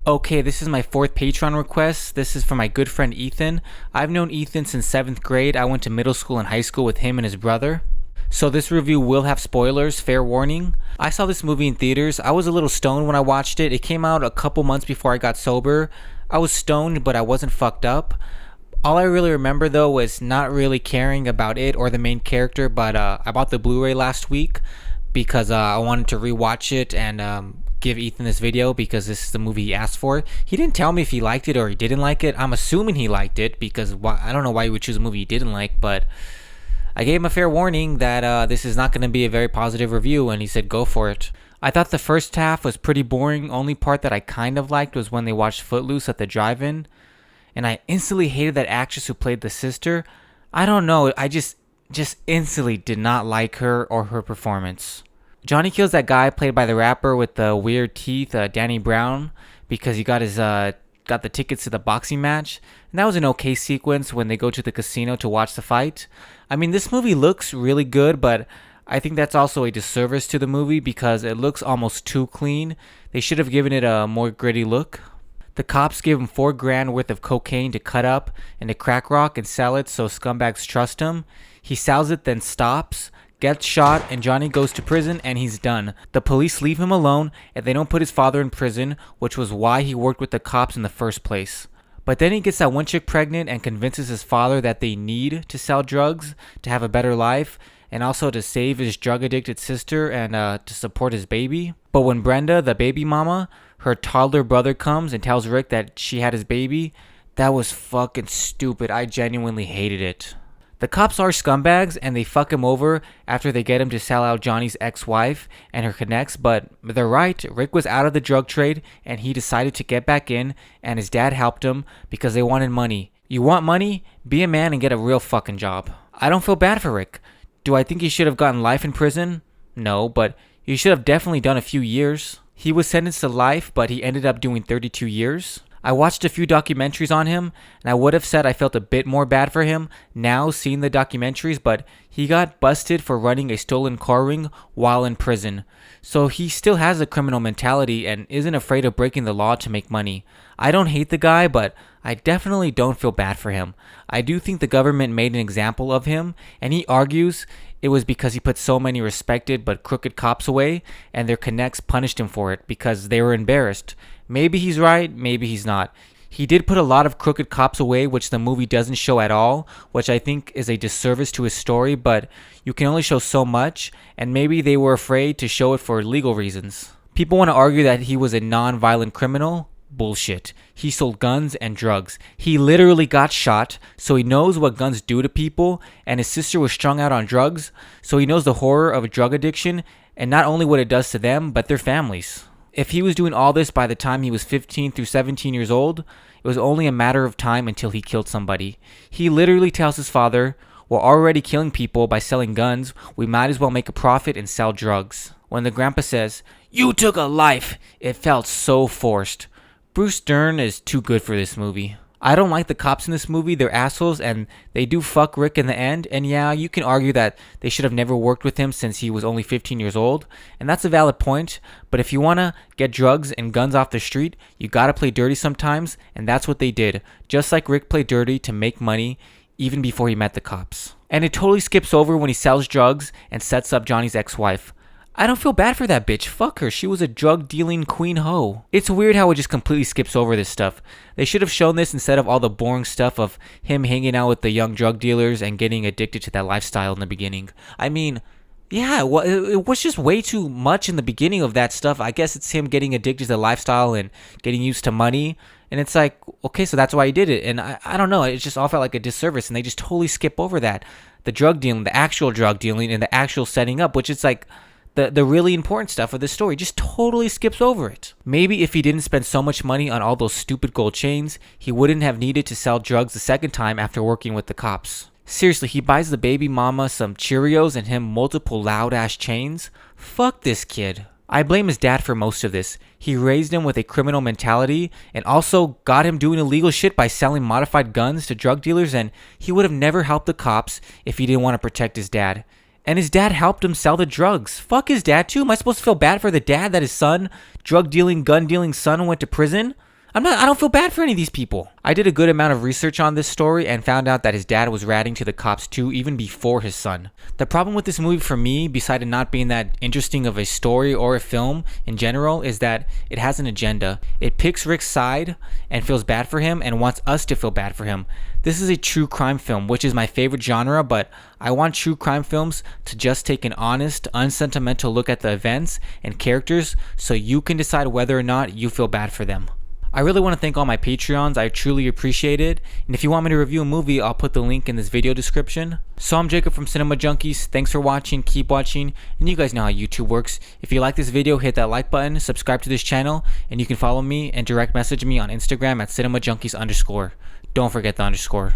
Okay, this is my fourth Patreon request. This is from my good friend Ethan. I've known Ethan since 7th grade. I went to middle school and high school with him and his brother. So this review will have spoilers, fair warning. I saw this movie in theaters. I was a little stoned when I watched it. It came out a couple months before I got sober. I was stoned, but I wasn't fucked up. All I really remember though was not really caring about it or the main character, but I bought the Blu-ray last week because I wanted to rewatch it and give Ethan this video because this is the movie he asked for. He didn't tell me if he liked it or he didn't like it. I'm assuming he liked it because I don't know why he would choose a movie he didn't like, but I gave him a fair warning that this is not going to be a very positive review, and he said go for it. I thought the first half was pretty boring. Only part that I kind of liked was when they watched Footloose at the drive-in, and I instantly hated that actress who played the sister. I don't know, I just instantly did not like her or her performance. Johnny kills that guy played by the rapper with the weird teeth, Danny Brown, because he got the tickets to the boxing match. And that was an okay sequence when they go to the casino to watch the fight. I mean, this movie looks really good, but I think that's also a disservice to the movie because it looks almost too clean. They should have given it a more gritty look. The cops give him $4,000 worth of cocaine to cut up into crack rock and sell it so scumbags trust him. He sells it, then stops, gets shot, and Johnny goes to prison and he's done. The police leave him alone and they don't put his father in prison, which was why he worked with the cops in the first place. But then he gets that one chick pregnant and convinces his father that they need to sell drugs to have a better life and also to save his drug addicted sister and to support his baby. But when Brenda, the baby mama, her toddler brother comes and tells Rick that she had his baby, that was fucking stupid. I genuinely hated it. The cops are scumbags and they fuck him over after they get him to sell out Johnny's ex-wife and her connects, but they're right. Rick was out of the drug trade and he decided to get back in, and his dad helped him because they wanted money. You want money? Be a man and get a real fucking job. I don't feel bad for Rick. Do I think he should have gotten life in prison? No, but he should have definitely done a few years. He was sentenced to life, but he ended up doing 32 years. I watched a few documentaries on him, and I would have said I felt a bit more bad for him now seeing the documentaries, but he got busted for running a stolen car ring while in prison. So he still has a criminal mentality and isn't afraid of breaking the law to make money. I don't hate the guy, but I definitely don't feel bad for him. I do think the government made an example of him, and he argues it was because he put so many respected but crooked cops away, and their connects punished him for it because they were embarrassed. Maybe he's right, maybe he's not. He did put a lot of crooked cops away, which the movie doesn't show at all, which I think is a disservice to his story, but you can only show so much, and maybe they were afraid to show it for legal reasons. People want to argue that he was a non-violent criminal. Bullshit. He sold guns and drugs. He literally got shot, so he knows what guns do to people, and his sister was strung out on drugs, so he knows the horror of drug addiction, and not only what it does to them, but their families. If he was doing all this by the time he was 15 through 17 years old, it was only a matter of time until he killed somebody. He literally tells his father, "We're already killing people by selling guns, we might as well make a profit and sell drugs." When the grandpa says, "You took a life," it felt so forced. Bruce Dern is too good for this movie. I don't like the cops in this movie. They're assholes and they do fuck Rick in the end. And yeah, you can argue that they should have never worked with him since he was only 15 years old. And that's a valid point. But if you want to get drugs and guns off the street, you gotta play dirty sometimes. And that's what they did. Just like Rick played dirty to make money even before he met the cops. And it totally skips over when he sells drugs and sets up Johnny's ex-wife. I don't feel bad for that bitch. Fuck her. She was a drug-dealing queen hoe. It's weird how it just completely skips over this stuff. They should have shown this instead of all the boring stuff of him hanging out with the young drug dealers and getting addicted to that lifestyle in the beginning. I mean, yeah, it was just way too much in the beginning of that stuff. I guess it's him getting addicted to the lifestyle and getting used to money. And it's like, okay, so that's why he did it. And I don't know. It just all felt like a disservice. And they just totally skip over that. The drug dealing, the actual drug dealing, and the actual setting up, which is like the really important stuff of the story just totally skips over it. Maybe if he didn't spend so much money on all those stupid gold chains, he wouldn't have needed to sell drugs the second time after working with the cops. Seriously, he buys the baby mama some Cheerios and him multiple loud ass chains? Fuck this kid. I blame his dad for most of this. He raised him with a criminal mentality and also got him doing illegal shit by selling modified guns to drug dealers, and he would have never helped the cops if he didn't want to protect his dad. And his dad helped him sell the drugs. Fuck his dad too. Am I supposed to feel bad for the dad that his son, drug dealing, gun dealing son, went to prison? I don't feel bad for any of these people. I did a good amount of research on this story and found out that his dad was ratting to the cops too, even before his son. The problem with this movie for me, besides it not being that interesting of a story or a film in general, is that it has an agenda. It picks Rick's side and feels bad for him and wants us to feel bad for him. This is a true crime film, which is my favorite genre, but I want true crime films to just take an honest, unsentimental look at the events and characters so you can decide whether or not you feel bad for them. I really want to thank all my Patreons. I truly appreciate it. And if you want me to review a movie, I'll put the link in this video description. So I'm Jacob from Cinema Junkies. Thanks for watching. Keep watching. And you guys know how YouTube works. If you like this video, hit that like button, subscribe to this channel, and you can follow me and direct message me on Instagram at cinemajunkies_. Don't forget the underscore.